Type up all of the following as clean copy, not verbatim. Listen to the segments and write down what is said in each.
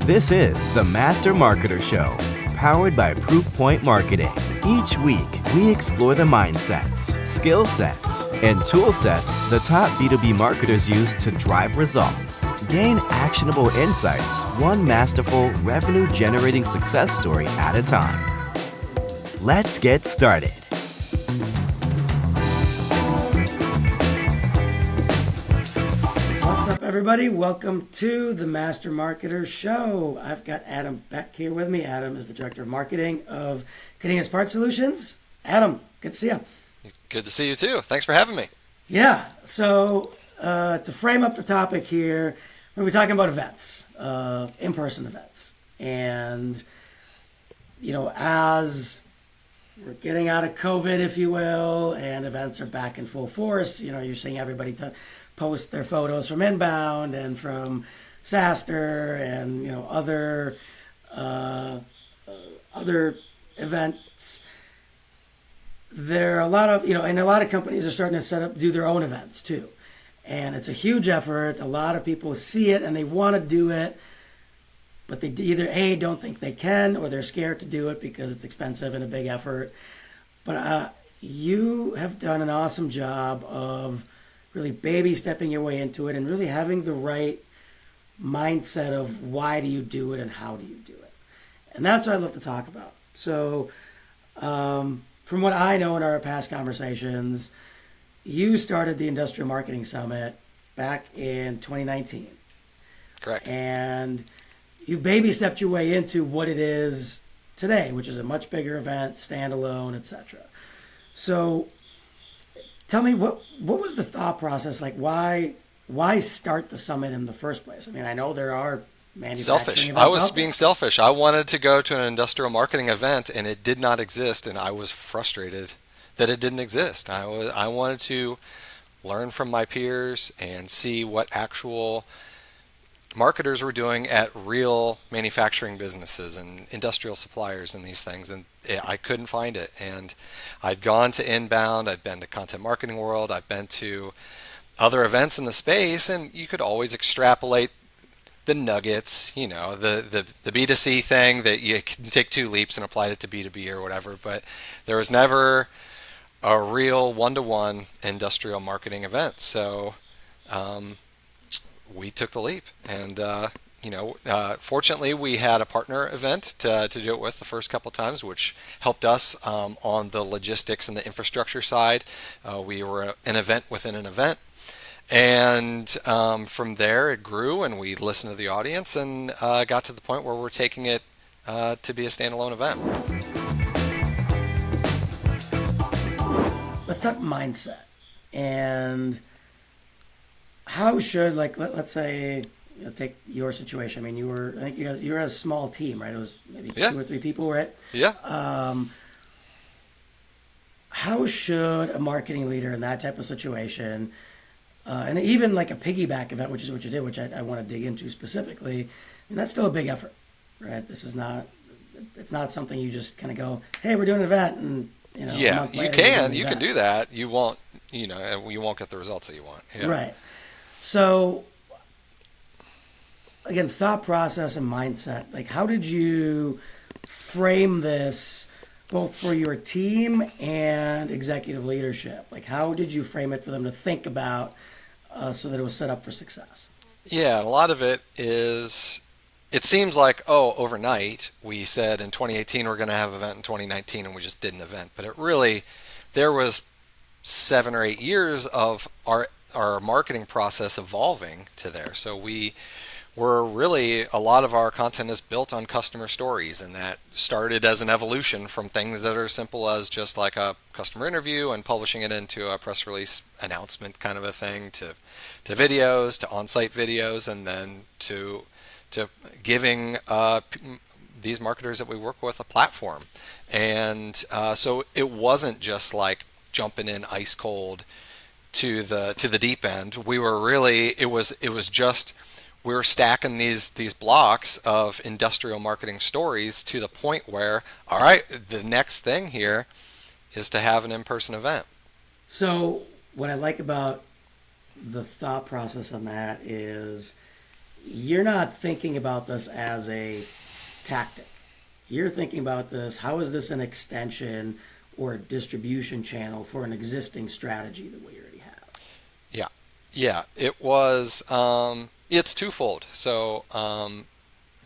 This is the Master Marketer Show, powered by Proofpoint Marketing. Each week, we explore the mindsets, skill sets, and tool sets the top B2B marketers use to drive results. Gain actionable insights, one masterful, revenue-generating success story at a time. Let's get started. What's up, everybody? Welcome to the Master Marketer Show. I've got Adam Beck here with me. Adam is the Director of Marketing of CADENAS Parts Solutions. Adam, good to see you. Good to see you too. Thanks for having me. Yeah, so to frame up the topic here, we're going to be talking about events, in-person events. And, you know, as we're getting out of COVID, if you will, and events are back in full force, you know, you're seeing everybody post their photos from Inbound and from SaaStr and, you know, other events. There are a lot of, you know, and a lot of companies are starting to do their own events too. And it's a huge effort. A lot of people see it and they want to do it, but they either A, don't think they can, or they're scared to do it because it's expensive and a big effort. But you have done an awesome job of really baby stepping your way into it and really having the right mindset of why do you do it and how do you do it. And that's what I'd love to talk about. So from what I know in our past conversations, you started the Industrial Marketing Summit back in 2019. Correct. And you've baby stepped your way into what it is today, which is a much bigger event, standalone, etc. So tell me, what was the thought process like? Why start the summit in the first place? I mean, I know there are manufacturing selfish. events I was out there. being selfish. I wanted to go to an industrial marketing event, and it did not exist, and I was frustrated that it didn't exist. I wanted to learn from my peers and see what actual marketers were doing at real manufacturing businesses and industrial suppliers and these things, and I couldn't find it. And I'd gone to Inbound, I'd been to Content Marketing World, I've been to other events in the space, and you could always extrapolate the nuggets, you know, the B2C thing that you can take two leaps and apply it to B2B or whatever, but there was never a real one-to-one industrial marketing event. So we took the leap, and fortunately we had a partner event to do it with the first couple times, which helped us on the logistics and the infrastructure side. We were an event within an event, and from there it grew, and we listened to the audience and got to the point where we're taking it to be a standalone event. Let's talk mindset. And how should, like, let's say, you know, take your situation. I mean, you were a small team, right? It was maybe 2 or 3 people, right? Yeah. How should a marketing leader in that type of situation, and even like a piggyback event, which is what you did, which I want to dig into specifically, and that's still a big effort, right? It's not something you just kind of go, hey, we're doing an event, and you know, yeah, you can do that. You won't get the results that you want. Yeah. Right. So, again, thought process and mindset. Like, how did you frame this both for your team and executive leadership? Like, how did you frame it for them to think about so that it was set up for success? Yeah, a lot of it is, it seems like, overnight, we said in 2018 we're going to have an event in 2019, and we just did an event. But it really, there was 7 or 8 years of our marketing process evolving to there. So we were really, a lot of our content is built on customer stories, and that started as an evolution from things that are simple as just like a customer interview and publishing it into a press release announcement kind of a thing, to videos, to on-site videos, and then to giving these marketers that we work with a platform. And so it wasn't just like jumping in ice cold to the deep end. We were really, it was just, we were stacking these blocks of industrial marketing stories to the point where, all right, the next thing here is to have an in-person event. So what I like about the thought process on that is you're not thinking about this as a tactic. You're thinking about this, how is this an extension or a distribution channel for an existing strategy that we already have? Yeah. Yeah. It was, it's twofold. So,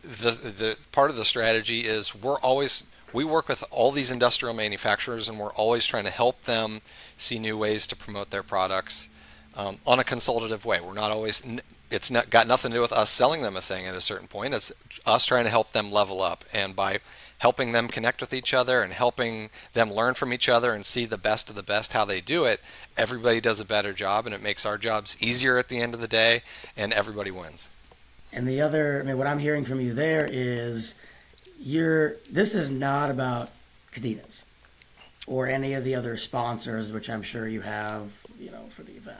the part of the strategy is we work with all these industrial manufacturers, and we're always trying to help them see new ways to promote their products on a consultative way. We're not always, it's not got nothing to do with us selling them a thing at a certain point. It's us trying to help them level up, and by helping them connect with each other and helping them learn from each other and see the best of the best how they do it, everybody does a better job, and it makes our jobs easier at the end of the day, and everybody wins. And the other, I mean, what I'm hearing from you there is this is not about CADENAS or any of the other sponsors, which I'm sure you have, for the event.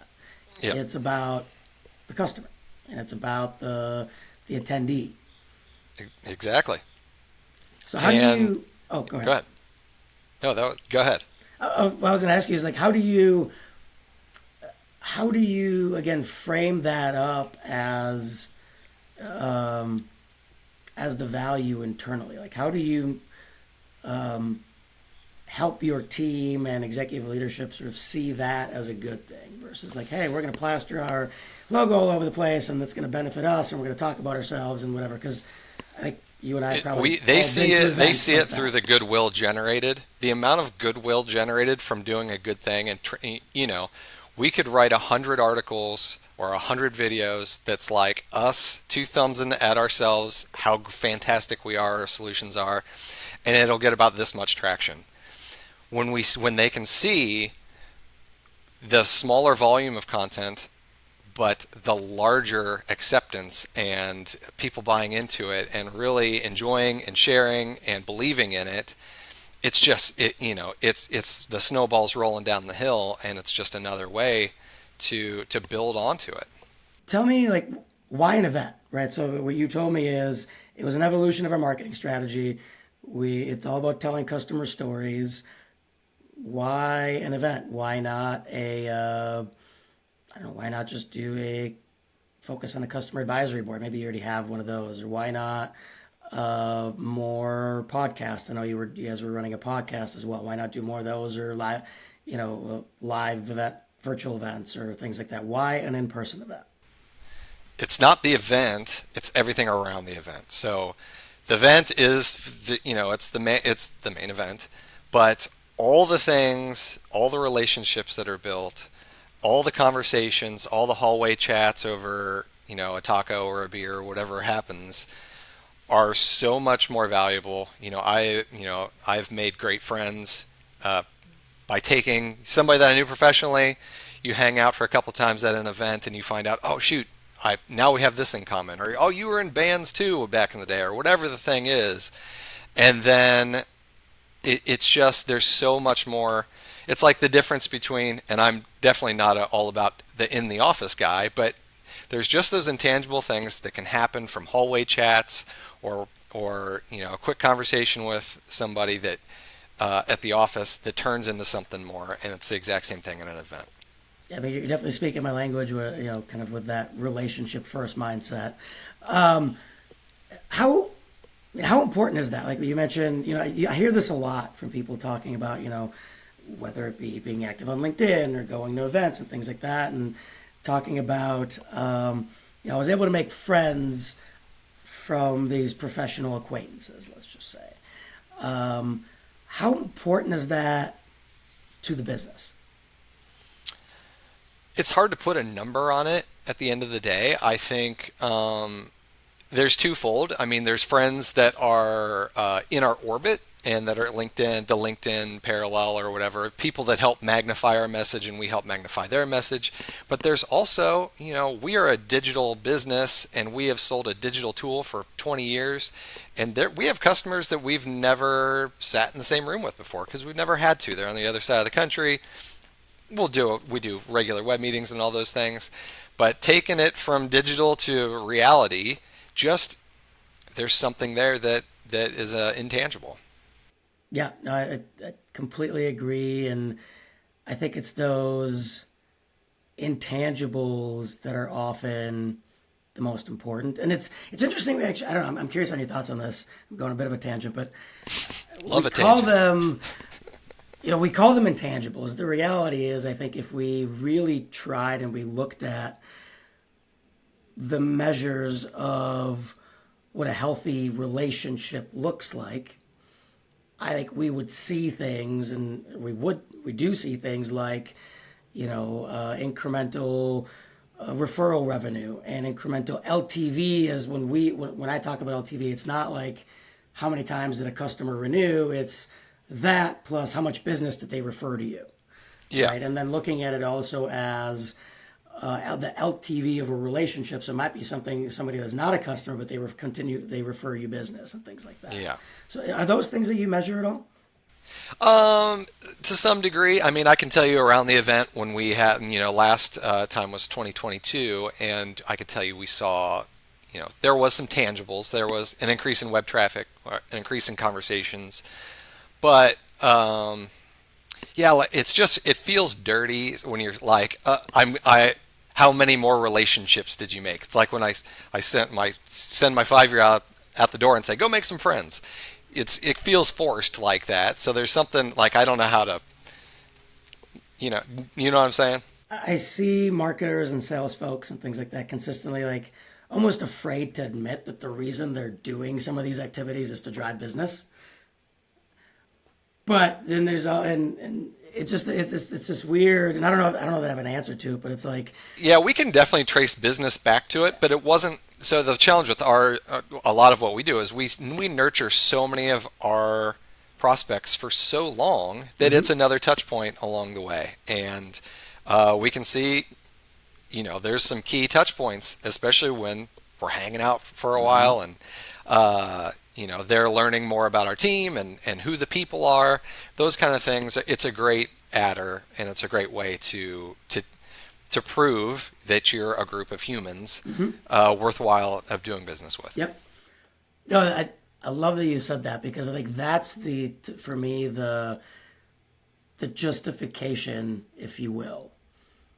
Yep. It's about the customer, and it's about the attendee. Exactly. So how do you? Oh, go ahead. Go ahead. No, go ahead. What I was going to ask you is like, how do you again frame that up as the value internally? Like, how do you help your team and executive leadership sort of see that as a good thing versus like, hey, we're going to plaster our logo all over the place and that's going to benefit us and we're going to talk about ourselves and whatever? Because I think you and I probably they see it like through the goodwill generated. The amount of goodwill generated from doing a good thing, and we could write 100 articles or 100 videos that's like us, two thumbs at ourselves, how fantastic we are, our solutions are, and it'll get about this much traction. When they can see the smaller volume of content, but the larger acceptance and people buying into it and really enjoying and sharing and believing in it, it's just it's the snowballs rolling down the hill, and it's just another way to build onto it. Tell me, like, why an event, right? So what you told me is it was an evolution of our marketing strategy. It's all about telling customer stories. Why an event? Why not why not just do a focus on a customer advisory board? Maybe you already have one of those. Or why not more podcasts? I know you guys were running a podcast as well. Why not do more of those, or live event, virtual events, or things like that? Why an in-person event? It's not the event; it's everything around the event. So, the event is it's the main event, but all the things, all the relationships that are built, all the conversations, all the hallway chats over a taco or a beer or whatever happens, are so much more valuable. I've made great friends by taking somebody that I knew professionally. You hang out for a couple times at an event, and you find out, oh shoot, now we have this in common, or oh, you were in bands too back in the day, or whatever the thing is, and then it's just there's so much more. It's like the difference between, and I'm definitely not all about the in the office guy, but there's just those intangible things that can happen from hallway chats or a quick conversation with somebody that at the office that turns into something more, and it's the exact same thing in an event. Yeah, I mean, you're definitely speaking my language, kind of with that relationship first mindset. How important is that? Like you mentioned, I hear this a lot from people talking about, whether it be being active on LinkedIn or going to events and things like that, and talking about, I was able to make friends from these professional acquaintances, let's just say. How important is that to the business? It's hard to put a number on it at the end of the day. I think there's twofold. I mean, there's friends that are in our orbit and that are the LinkedIn parallel or whatever, people that help magnify our message and we help magnify their message. But there's also, we are a digital business and we have sold a digital tool for 20 years. And we have customers that we've never sat in the same room with before because we've never had to. They're on the other side of the country. We do regular web meetings and all those things. But taking it from digital to reality, there's something there that is intangible. Yeah, no, I completely agree, and I think it's those intangibles that are often the most important. And it's interesting. Actually, I don't know. I'm curious on your thoughts on this. I'm going a bit of a tangent, but Love we a call tangent. them, we call them intangibles. The reality is, I think if we really tried and we looked at the measures of what a healthy relationship looks like, I think we would see things, and we do see things like, incremental referral revenue and incremental LTV. As when I talk about LTV, it's not like how many times did a customer renew, it's that plus how much business did they refer to you. Yeah. Right. And then looking at it also as the LTV of a relationship. So it might be somebody that's not a customer, but they refer you business and things like that. Yeah. So are those things that you measure at all? To some degree. I mean, I can tell you around the event when we had, last time was 2022, and I could tell you we saw, there was some tangibles. There was an increase in web traffic, or an increase in conversations, but it feels dirty when you're like, how many more relationships did you make? It's like when I send my 5-year out at the door and say, go make some friends. It feels forced like that. So there's something like, I don't know how to, you know what I'm saying? I see marketers and sales folks and things like that consistently like almost afraid to admit that the reason they're doing some of these activities is to drive business. But then there's and it's just it's this weird, and I don't know that I have an answer to it, but it's like, yeah, we can definitely trace business back to it, but it wasn't. So the challenge with a lot of what we do is we nurture so many of our prospects for so long that it's another touch point along the way, and we can see, there's some key touch points, especially when we're hanging out for a while, and they're learning more about our team and who the people are, those kind of things. It's a great adder, and it's a great way to prove that you're a group of humans worthwhile of doing business with. Yep. No, I love that you said that, because I think that's for me the justification, if you will.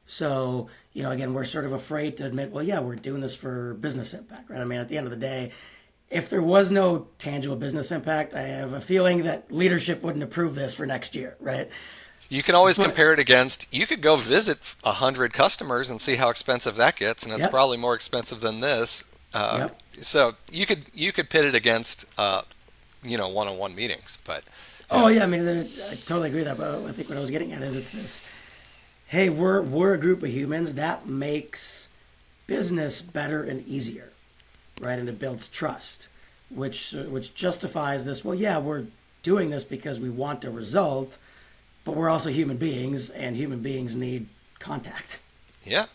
So, again, we're sort of afraid to admit, well, yeah, we're doing this for business impact, right? I mean, at the end of the day, if there was no tangible business impact, I have a feeling that leadership wouldn't approve this for next year, right? You can always compare it against, you could go visit 100 customers and see how expensive that gets, and it's probably more expensive than this. So you could pit it against, one-on-one meetings, but. Oh yeah, I mean, I totally agree with that, but I think what I was getting at is it's this, hey, we're a group of humans that makes business better and easier, right? And it builds trust, which justifies this. Well, yeah, we're doing this because we want a result, but we're also human beings, and human beings need contact. Yeah.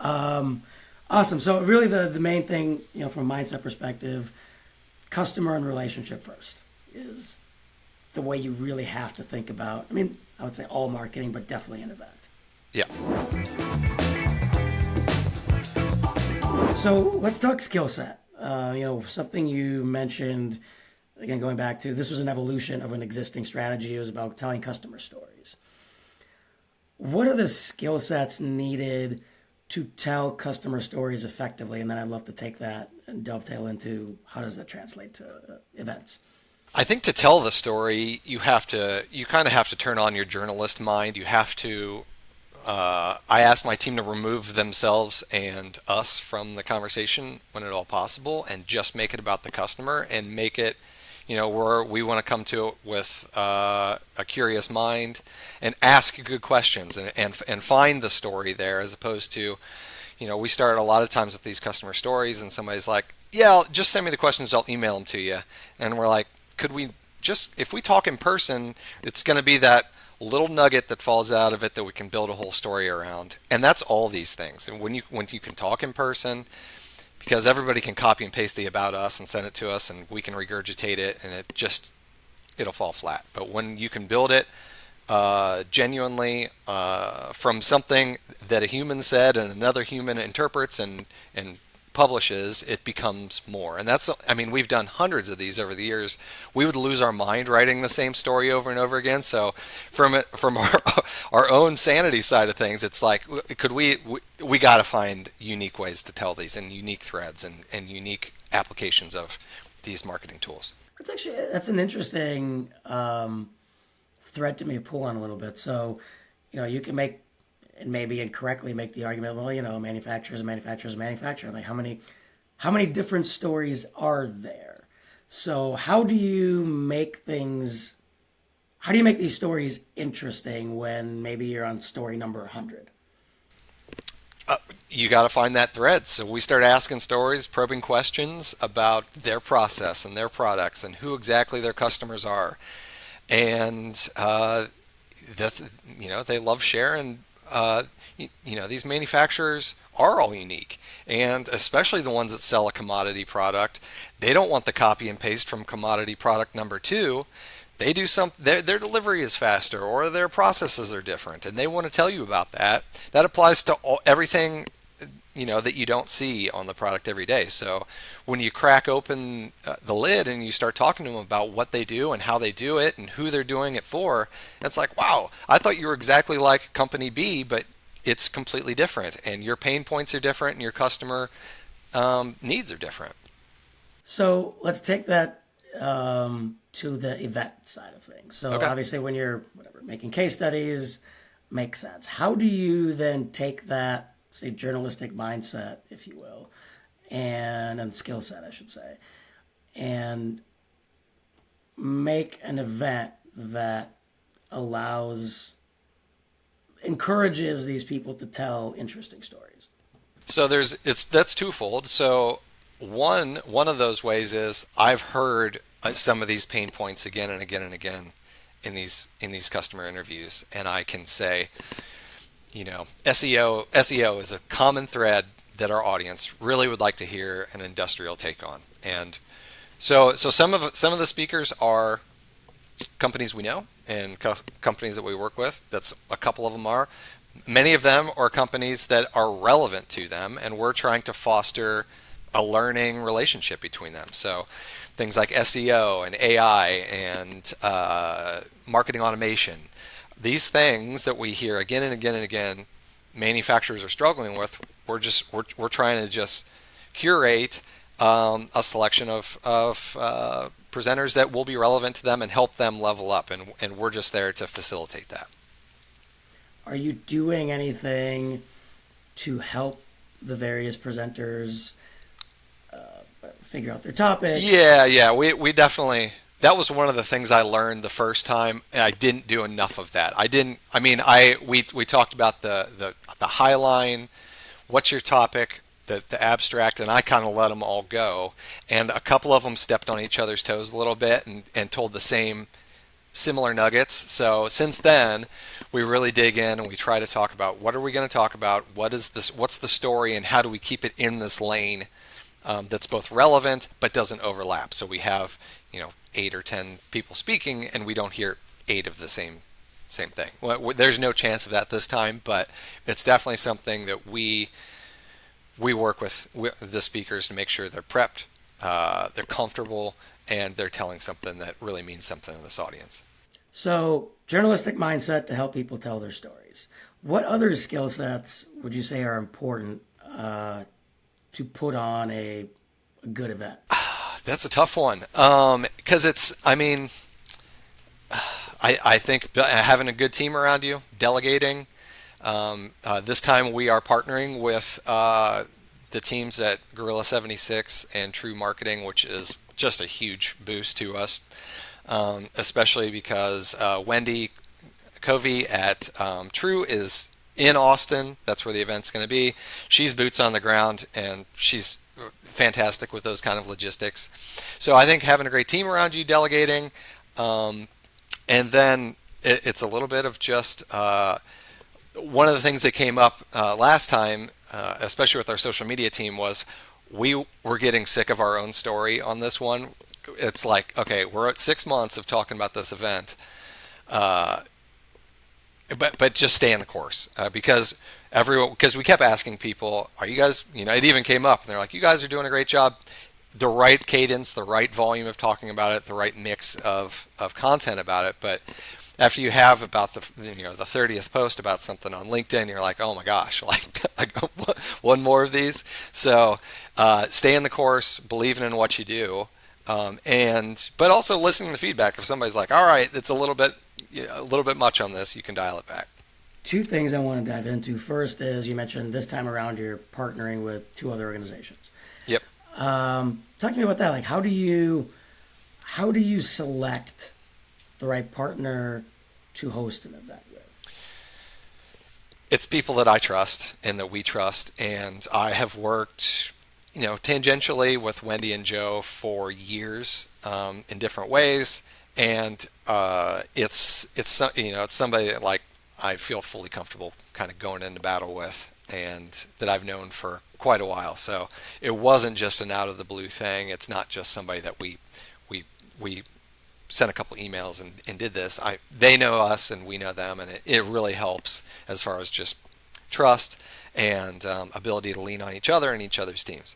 Awesome. So really the main thing, from a mindset perspective, customer and relationship first is the way you really have to think about. I mean, I would say all marketing, but definitely an event. Yeah. So let's talk skill set. Something you mentioned, again, going back to, this was an evolution of an existing strategy. It was about telling customer stories. What are the skill sets needed to tell customer stories effectively? And then I'd love to take that and dovetail into how does that translate to events? I think to tell the story, you kind of have to turn on your journalist mind. You have to, I asked my team to remove themselves and us from the conversation when at all possible, and just make it about the customer, and make it, where we want to come to it with a curious mind and ask good questions and find the story there, as opposed to, we start a lot of times with these customer stories and somebody's like, yeah, just send me the questions, I'll email them to you. And we're like, could we just, if we talk in person, it's going to be that little nugget that falls out of it that we can build a whole story around. And that's all these things. And when you can talk in person, because everybody can copy and paste the about us and send it to us, and we can regurgitate it, and it'll fall flat. But when you can build it genuinely from something that a human said and another human interprets and publishes, it becomes more. And that's, I mean, we've done hundreds of these over the years. We would lose our mind writing the same story over and over again. So from our own sanity side of things, it's like, could we got to find unique ways to tell these, and unique threads, and unique applications of these marketing tools. That's an interesting thread to me to pull on a little bit. So, you can make, and maybe incorrectly make the argument, well, manufacturers and manufacturers and manufacturers. Like, how many different stories are there? So how do you make these stories interesting when maybe you're on story number 100? You got to find that thread. So we start asking stories, probing questions about their process and their products and who exactly their customers are. And, they love sharing. These manufacturers are all unique, and especially the ones that sell a commodity product. They don't want the copy and paste from commodity product number 2. They do their delivery is faster, or their processes are different, and they want to tell you about that. That applies to everything that you don't see on the product every day. So when you crack open the lid and you start talking to them about what they do and how they do it and who they're doing it for, it's like, wow, I thought you were exactly like company B, but it's completely different, and your pain points are different, and your customer needs are different. So let's take that to the event side of things. So Obviously when you're making case studies, makes sense. How do you then take that, say, journalistic mindset, if you will, and skill set, I should say, and make an event that encourages these people to tell interesting stories? So that's twofold. So one of those ways is, I've heard some of these pain points again and again and again in these customer interviews, and I can say, SEO is a common thread that our audience really would like to hear an industrial take on. And so some of the speakers are companies we know and companies that we work with. That's a couple of them are. Many of them are companies that are relevant to them, and we're trying to foster a learning relationship between them. So things like SEO and AI and marketing automation. These things that we hear again and again and again, manufacturers are struggling with. We're trying to just curate a selection of presenters that will be relevant to them and help them level up, and we're just there to facilitate that. Are you doing anything to help the various presenters figure out their topic? Yeah, we definitely. That was one of the things I learned the first time, and I didn't do enough of that. We talked about the high line, what's your topic, the abstract, and I kind of let them all go. And a couple of them stepped on each other's toes a little bit and told the similar nuggets. So since then, we really dig in and we try to talk about, what are we going to talk about? What's the story, and how do we keep it in this lane that's both relevant but doesn't overlap? So we have 8 or 10 people speaking, and we don't hear 8 of the same thing. Well, there's no chance of that this time, but it's definitely something that we work with the speakers to make sure they're prepped, they're comfortable, and they're telling something that really means something to this audience. So, journalistic mindset to help people tell their stories. What other skill sets would you say are important to put on a good event? That's a tough one, because I think having a good team around you, delegating. This time we are partnering with the teams at Gorilla 76 and True Marketing, which is just a huge boost to us, especially because Wendy Covey at True is in Austin. That's where the event's going to be. She's boots on the ground, and she's fantastic with those kind of logistics. So I think having a great team around you, delegating, and then it's a little bit of just one of the things that came up last time, especially with our social media team, was we were getting sick of our own story on this one. It's like, okay, we're at 6 months of talking about this event. but just stay in the course, because we kept asking people, are you guys, it even came up and they're like, you guys are doing a great job. The right cadence, the right volume of talking about it, the right mix of content about it. But after you have about the 30th post about something on LinkedIn, you're like, oh my gosh, like one more of these. So stay in the course, believing in what you do, but also listening to feedback. If somebody's like, all right, it's a little bit much on this, you can dial it back. Two things I want to dive into. First is, you mentioned this time around you're partnering with 2 other organizations. Yep. Talk to me about that. Like, how do you select the right partner to host an event with? It's people that I trust and that we trust, and I have worked, tangentially with Wendy and Joe for years, in different ways, and it's somebody that, like, I feel fully comfortable kind of going into battle with, and that I've known for quite a while. So it wasn't just an out of the blue thing. It's not just somebody that we sent a couple emails and did this. They know us and we know them, and it really helps as far as just trust and ability to lean on each other and each other's teams.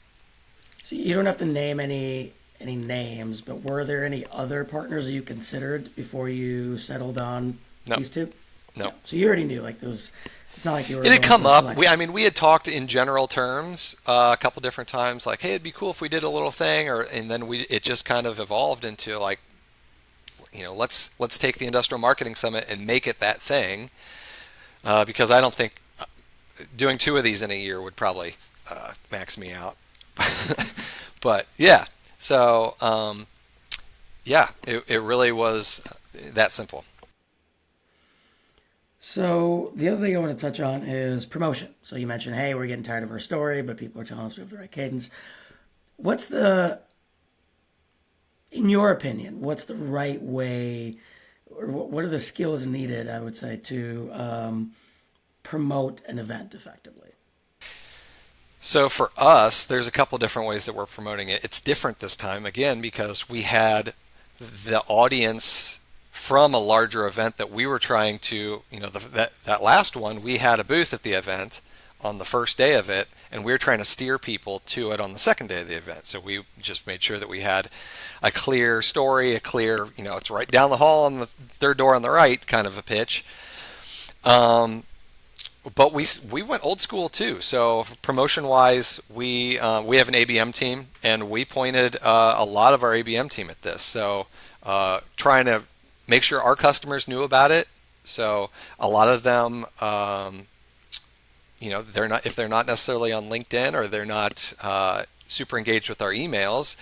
So you don't have to name any names, but were there any other partners that you considered before you settled on these 2? No. So you already knew, like, those. It's not like you were. It had come up. We had talked in general terms a couple different times, like, hey, it'd be cool if we did a little thing, and then it just kind of evolved into, like, let's take the Industrial Marketing Summit and make it that thing, because I don't think doing 2 of these in a year would probably max me out. But yeah, so it really was that simple. So the other thing I want to touch on is promotion. So you mentioned, hey, we're getting tired of our story, but people are telling us we have the right cadence. In your opinion, what's the right way, or what are the skills needed, I would say, to promote an event effectively? So for us, there's a couple different ways that we're promoting it. It's different this time, again, because we had the audience from a larger event that we were trying to, that last one, we had a booth at the event on the first day of it, and we were trying to steer people to it on the second day of the event. So we just made sure that we had a clear story, it's right down the hall on the third door on the right kind of a pitch. But we went old school too. So promotion wise, we have an ABM team, and we pointed a lot of our ABM team at this. So trying to make sure our customers knew about it. So a lot of them, if they're not necessarily on LinkedIn, or they're not super engaged with our emails,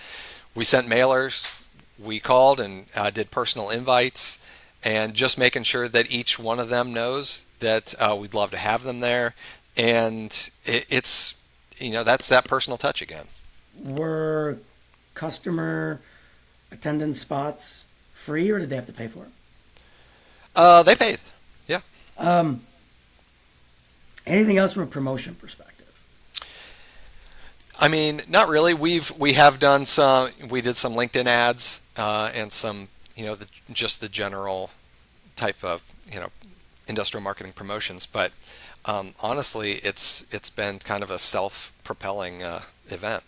we sent mailers, we called and did personal invites, and just making sure that each one of them knows that we'd love to have them there. And it's that's that personal touch again. Were customer attendance spots free, or did they have to pay for it? They paid. Yeah. Anything else from a promotion perspective? I mean, not really. We have done some. We did some LinkedIn ads and some, just the general type of industrial marketing promotions. But honestly, it's been kind of a self-propelling event.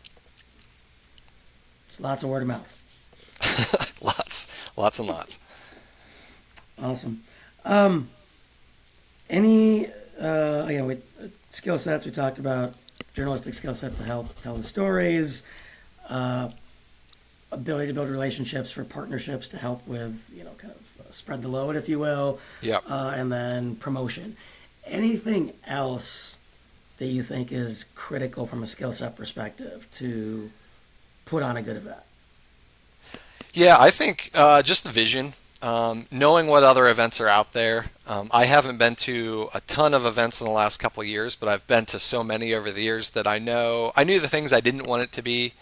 It's lots of word of mouth. lots and lots. Awesome. Any skill sets we talked about? Journalistic skill set to help tell the stories, ability to build relationships for partnerships to help with, kind of spread the load, if you will. Yeah. And then promotion. Anything else that you think is critical from a skill set perspective to put on a good event? Yeah, I think just the vision. Knowing what other events are out there. I haven't been to a ton of events in the last couple of years, but I've been to so many over the years that I knew the things I didn't want it to be.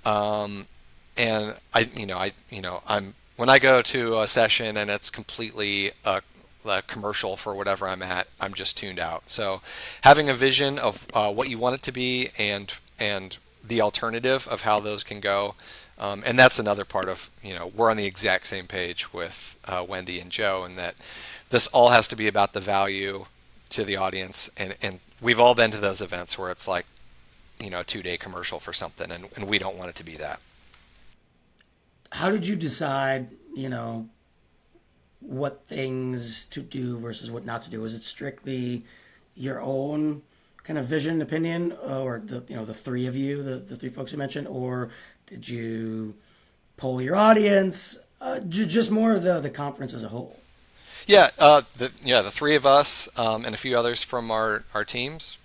And when I go to a session and it's completely a commercial for whatever I'm at, I'm just tuned out. So having a vision of what you want it to be and the alternative of how those can go. And that's another part of, we're on the exact same page with Wendy and Joe, and that this all has to be about the value to the audience, and we've all been to those events where it's like, a 2-day commercial for something, and we don't want it to be that. How did you decide, what things to do versus what not to do? Was it strictly your own kind of vision, opinion, or the three of you, the three folks you mentioned, or did you poll your audience? Just more of the conference as a whole. Yeah, the three of us and a few others from our teams.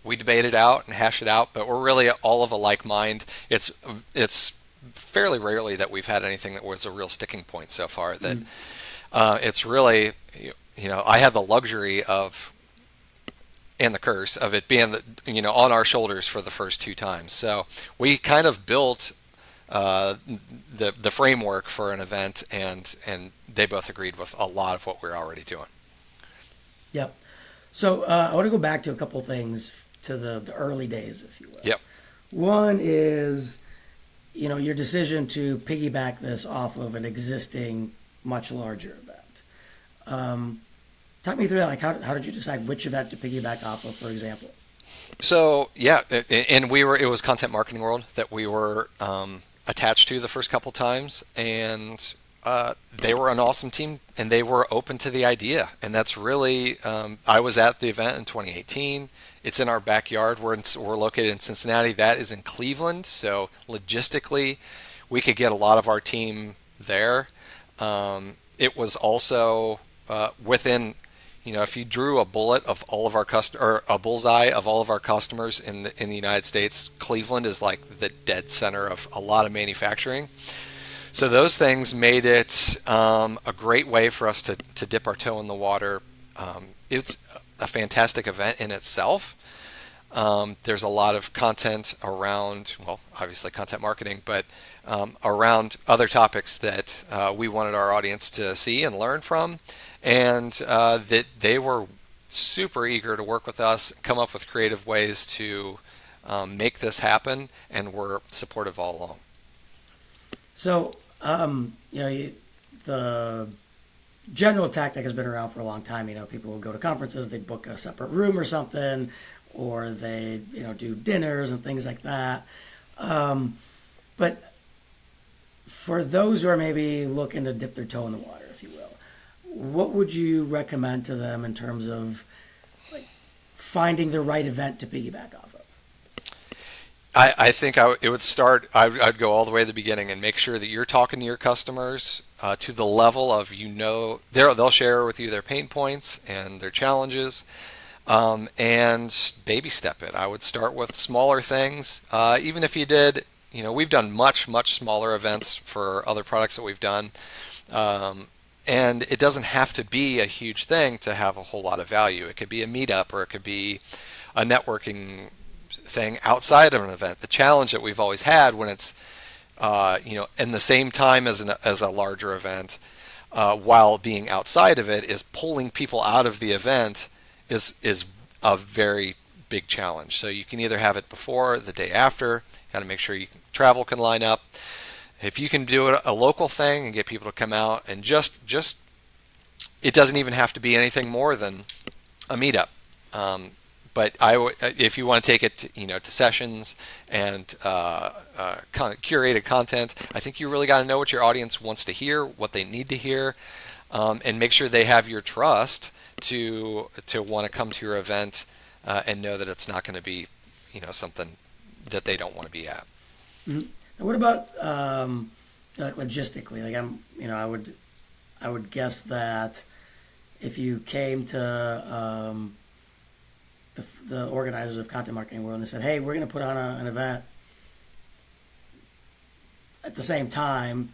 We debate it out and hash it out, but we're really all of a like mind. It's fairly rarely that we've had anything that was a real sticking point so far. That it's really, I had the luxury of, and the curse of it being on our shoulders for the first 2 times. So we kind of built the framework for an event, and they both agreed with a lot of what we're already doing. Yep. So I want to go back to a couple things to the early days, if you will. Yep. One is, your decision to piggyback this off of an existing, much larger event. Talk me through that. Like, how did you decide which event to piggyback off of, for example? So yeah, and it was Content Marketing World that we were attached to the first couple times, and they were an awesome team, and they were open to the idea. And that's really, I was at the event in 2018. It's in our backyard. We're located in Cincinnati. That is in Cleveland. So logistically, we could get a lot of our team there. It was also within, if you drew a bullet of all of our or a bullseye of all of our customers in the United States, Cleveland is like the dead center of a lot of manufacturing. So those things made it a great way for us to dip our toe in the water. It's a fantastic event in itself. There's a lot of content around, well, obviously content marketing, but around other topics that we wanted our audience to see and learn from, and that they were super eager to work with us, come up with creative ways to make this happen, and were supportive all along. So, the general tactic has been around for a long time. People will go to conferences, they book a separate room or something, or they, do dinners and things like that. But for those who are maybe looking to dip their toe in the water, if you will, what would you recommend to them in terms of finding the right event to piggyback off of? I think it would start, I'd go all the way to the beginning and make sure that you're talking to your customers to the level of, they'll share with you their pain points and their challenges, and baby step it. I would start with smaller things. Even if you did, we've done much, much smaller events for other products that we've done. And it doesn't have to be a huge thing to have a whole lot of value. It could be a meetup, or it could be a networking thing outside of an event. The challenge that we've always had when it's in the same time as a larger event, while being outside of it, is pulling people out of the event is a very big challenge. So you can either have it before, the day after. Got to make sure travel can line up. If you can do a local thing and get people to come out, and just it doesn't even have to be anything more than a meetup. But if you want to take it to sessions and curated content, I think you really got to know what your audience wants to hear, what they need to hear, and make sure they have your trust to want to come to your event and know that it's not going to be something that they don't want to be at. Mm-hmm. And what about logistically? I would guess that if you came to the organizers of Content Marketing World and they said, "Hey, we're going to put on an event at the same time,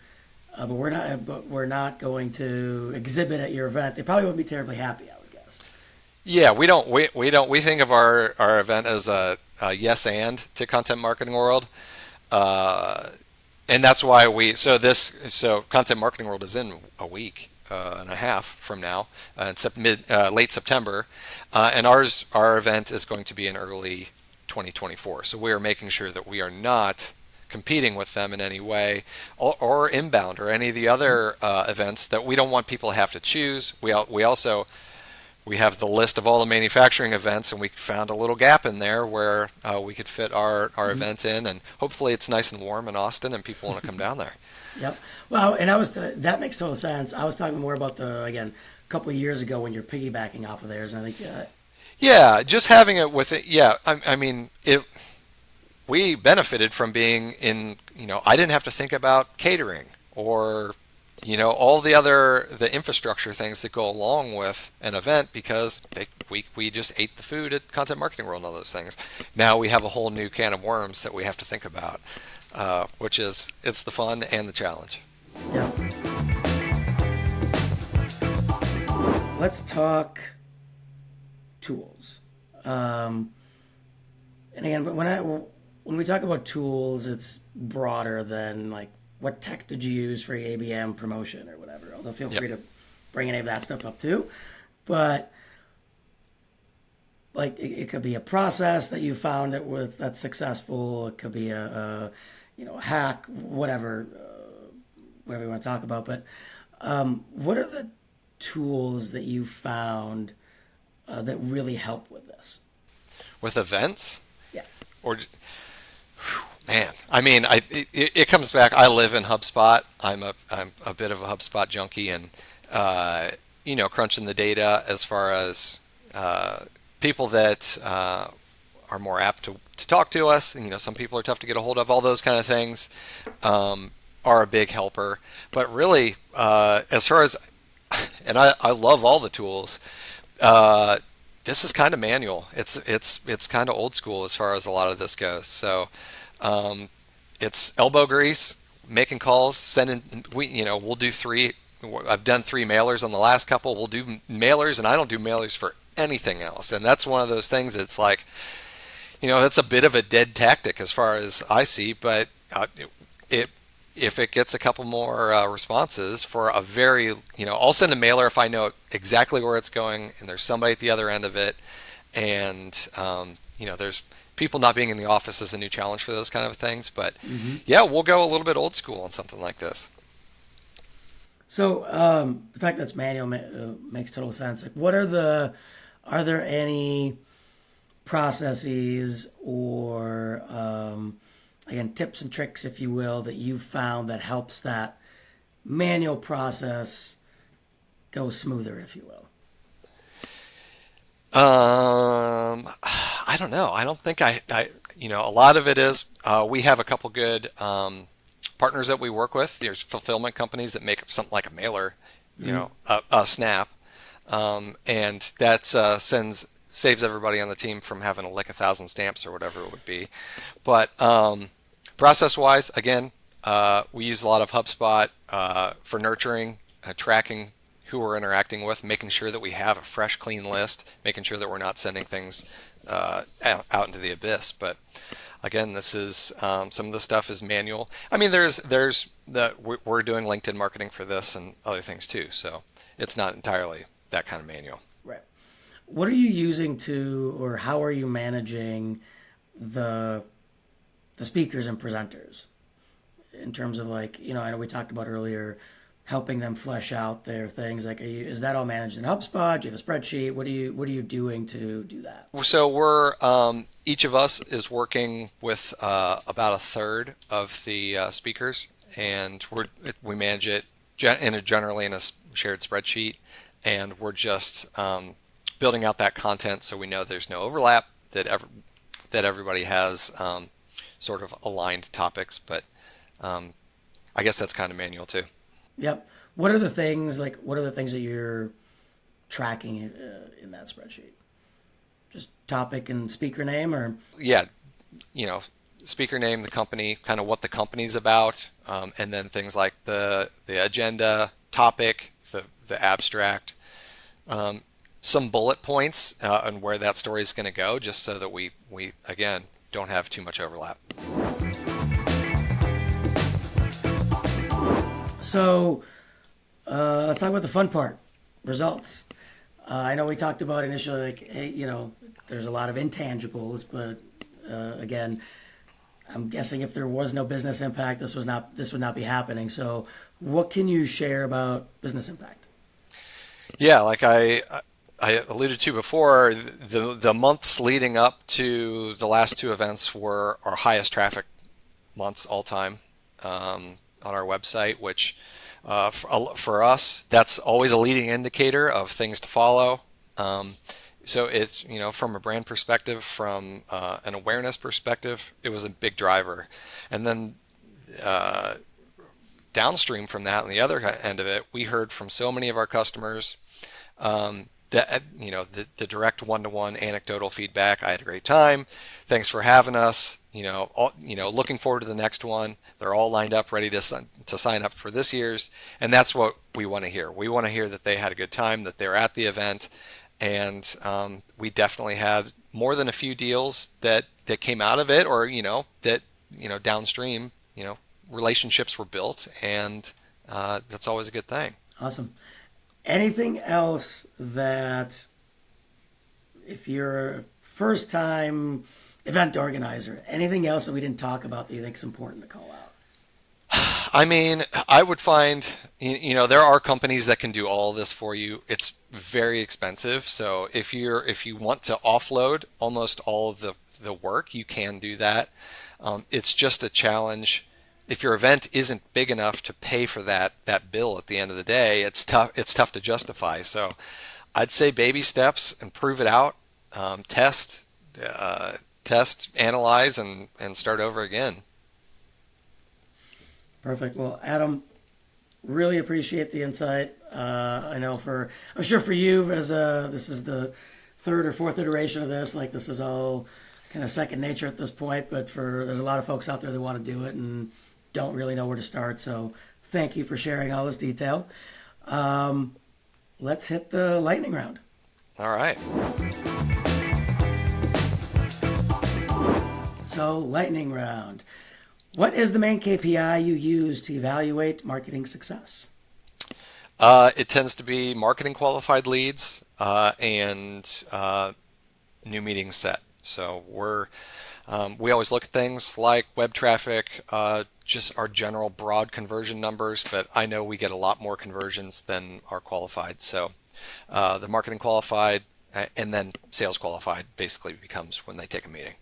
but we're not going to exhibit at your event," they probably wouldn't be terribly happy, I would guess. Yeah, we don't. We think of our event as a yes and to Content Marketing World. And that's why so Content Marketing World is in a week and a half from now, late September, and our event is going to be in early 2024. So we are making sure that we are not competing with them in any way, or inbound or any of the other events that we don't want people to have to choose. We have the list of all the manufacturing events, and we found a little gap in there where we could fit our event in, and hopefully it's nice and warm in Austin and people want to come down there. Yep. Well, and that makes total sense. I was talking more about again, a couple of years ago when you're piggybacking off of theirs, and I think yeah, just having it with it. Yeah, I mean, we benefited from being in, I didn't have to think about catering or, all the infrastructure things that go along with an event, because we just ate the food at Content Marketing World and all those things. Now we have a whole new can of worms that we have to think about, which is, it's the fun and the challenge. Yeah. Let's talk tools. And again, when we talk about tools, it's broader than like what tech did you use for your ABM promotion or whatever. Although feel free to bring any of that stuff up too. But like it could be a process that you found that's successful. It could be a hack, whatever you want to talk about. But what are the tools that you found that really help with this? With events? Yeah. Or, man, I mean, it comes back. I live in HubSpot. I'm a bit of a HubSpot junkie, and crunching the data as far as people that are more apt to talk to us. And, some people are tough to get a hold of. All those kind of things are a big helper. But really, as far as, and I love all the tools. This is kind of manual. It's kind of old school as far as a lot of this goes. So it's elbow grease, making calls, sending. We'll do 3. I've done 3 mailers on the last couple. We'll do mailers, and I don't do mailers for anything else. And that's one of those things that's like, that's a bit of a dead tactic as far as I see. But if it gets a couple more responses for a very, I'll send a mailer if I know exactly where it's going and there's somebody at the other end of it. And, there's people not being in the office is a new challenge for those kind of things. But yeah, we'll go a little bit old school on something like this. So the fact that it's manual makes total sense. Like, are there any processes or, again, tips and tricks, if you will, that you found that helps that manual process go smoother, if you will? I don't know. I don't think a lot of it is, we have a couple good partners that we work with. There's fulfillment companies that make something like a mailer, a snap. And that saves everybody on the team from having to lick 1,000 stamps or whatever it would be. But process-wise, again, we use a lot of HubSpot for nurturing, tracking who we're interacting with, making sure that we have a fresh, clean list, making sure that we're not sending things out into the abyss. But again, this is some of the stuff is manual. I mean, we're doing LinkedIn marketing for this and other things too, so it's not entirely that kind of manual. Right. What are you using or how are you managing the speakers and presenters in terms of I know we talked about earlier, helping them flesh out their things. Like, is that all managed in HubSpot? Do you have a spreadsheet? What are you doing to do that? So we're each of us is working with about a third of the speakers, and we manage it generally in a shared spreadsheet, and we're just building out that content so we know there's no overlap, that everybody has sort of aligned topics. But I guess that's kind of manual too. Yep. What are the things that you're tracking in that spreadsheet? Just topic and speaker name, or? Yeah, speaker name, the company, kind of what the company's about, and then things like the agenda, topic, the abstract, some bullet points on where that story is going to go, just so that we again don't have too much overlap. So let's talk about the fun part, results. I know we talked about initially, there's a lot of intangibles, but again, I'm guessing if there was no business impact, this would not be happening. So what can you share about business impact? Yeah, like I alluded to before, the months leading up to the last two events were our highest traffic months all time on our website, which for us, that's always a leading indicator of things to follow. So it's, from a brand perspective, from an awareness perspective, it was a big driver. And then downstream from that, on the other end of it, we heard from so many of our customers that the direct one-to-one anecdotal feedback. I had a great time. Thanks for having us. Looking forward to the next one. They're all lined up, ready to sign up for this year's, and that's what we want to hear. We want to hear that they had a good time, that they're at the event, and we definitely had more than a few deals that came out of it, or that downstream, relationships were built, and that's always a good thing. Awesome. Anything else that, if you're a first-time event organizer, anything else that we didn't talk about that you think is important to call out? I mean, I would find, there are companies that can do all of this for you. It's very expensive. So if you want to offload almost all of the work, you can do that. It's just a challenge. If your event isn't big enough to pay for that bill at the end of the day, it's tough to justify. So I'd say baby steps and prove it out, test, analyze, and start over again. Perfect. Well, Adam, really appreciate the insight. I'm sure for you, as this is the third or fourth iteration of this, like this is all kind of second nature at this point, but there's a lot of folks out there that want to do it and don't really know where to start. So thank you for sharing all this detail. Let's hit the lightning round. All right. So lightning round. What is the main KPI you use to evaluate marketing success? It tends to be marketing qualified leads and new meetings set. So we always look at things like web traffic, just our general broad conversion numbers, but I know we get a lot more conversions than are qualified. So the marketing qualified and then sales qualified basically becomes when they take a meeting.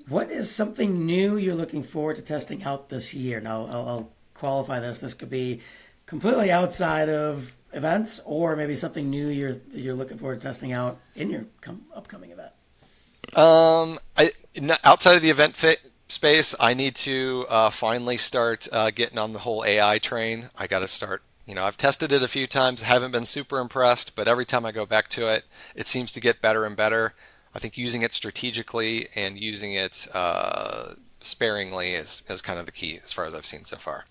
What is something new you're looking forward to testing out this year? Now, I'll qualify this. This could be completely outside of events, or maybe something new you're looking forward to testing out in your upcoming event. Outside of the event space, I need to finally start getting on the whole AI train. I got to start. I've tested it a few times, haven't been super impressed, but every time I go back to it, it seems to get better and better. I think using it strategically and using it sparingly is kind of the key as far as I've seen so far.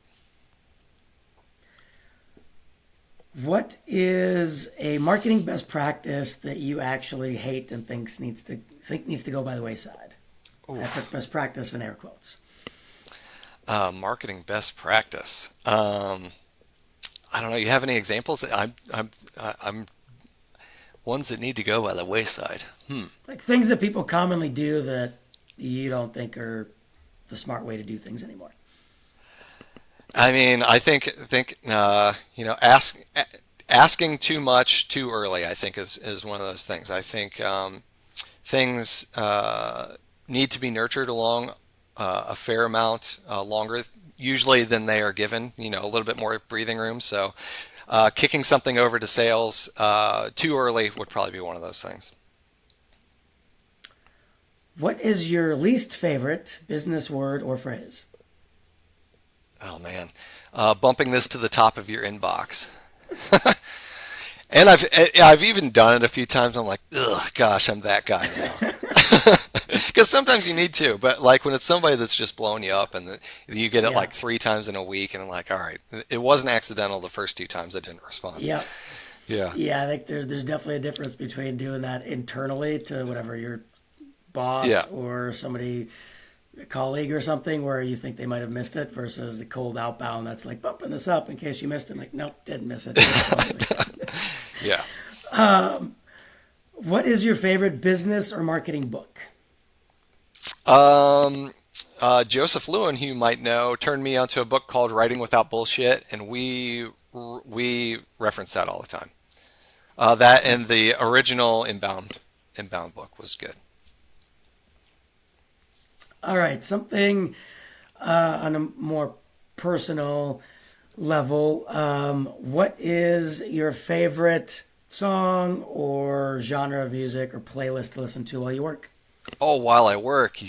What is a marketing best practice that you actually hate and think needs to go by the wayside? I put best practice in air quotes. Marketing best practice. I don't know. You have any examples? I'm ones that need to go by the wayside. Like things that people commonly do that you don't think are the smart way to do things anymore. I mean, I think asking too much too early, I think is one of those things. I think things need to be nurtured along a fair amount longer, usually than they are given. A little bit more breathing room. So kicking something over to sales too early would probably be one of those things. What is your least favorite business word or phrase? Oh man, bumping this to the top of your inbox. And I've even done it a few times. I'm like, ugh, gosh, I'm that guy now. Because sometimes you need to, but like when it's somebody that's just blowing you up and you get it like 3 times in a week, and I'm like, all right, it wasn't accidental the first 2 times I didn't respond. Yeah. Yeah. Yeah, I think there's definitely a difference between doing that internally to whatever your boss or somebody, a colleague or something, where you think they might have missed it, versus the cold outbound that's like bumping this up in case you missed it. Like, nope, didn't miss it. Yeah. What is your favorite business or marketing book? Joseph Lewin, who you might know, turned me onto a book called Writing Without Bullshit, and we reference that all the time. That and the original Inbound book was good. All right, something on a more personal level. What is your favorite song or genre of music or playlist to listen to while you work? Oh, while I work,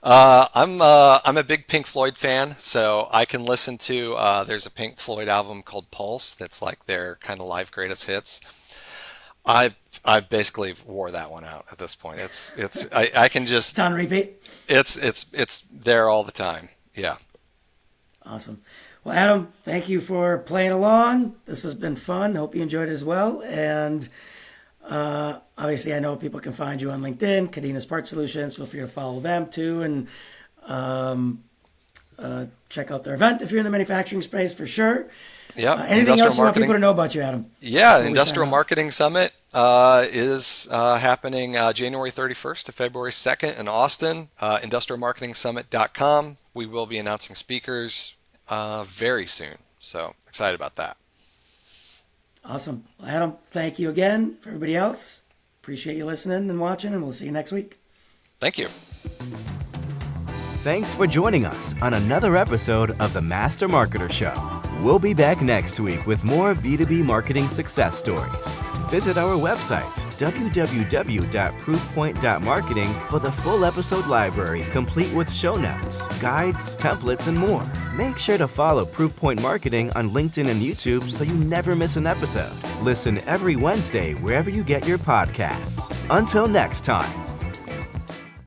I'm a big Pink Floyd fan, so I can listen to. There's a Pink Floyd album called Pulse that's like their kind of live greatest hits. I basically wore that one out at this point. I can just. It's on repeat. It's there all the time. Yeah. Awesome. Well, Adam, thank you for playing along. This has been fun. Hope you enjoyed it as well. And obviously, I know people can find you on LinkedIn, CADENAS Parts Solutions. Feel free to follow them too, and check out their event if you're in the manufacturing space for sure. Yeah. Anything else you want people to know about you, Adam? Yeah, Industrial Marketing Summit is happening January 31st to February 2nd in Austin. IndustrialMarketingSummit.com. We will be announcing speakers very soon, so excited about that. Awesome. Well, Adam, thank you again. For everybody else, appreciate you listening and watching, and we'll see you next week. Thank you. Thanks for joining us on another episode of the Master Marketer Show. We'll be back next week with more B2B marketing success stories. Visit our website, www.proofpoint.marketing, for the full episode library complete with show notes, guides, templates, and more. Make sure to follow Proofpoint Marketing on LinkedIn and YouTube so you never miss an episode. Listen every Wednesday wherever you get your podcasts. Until next time.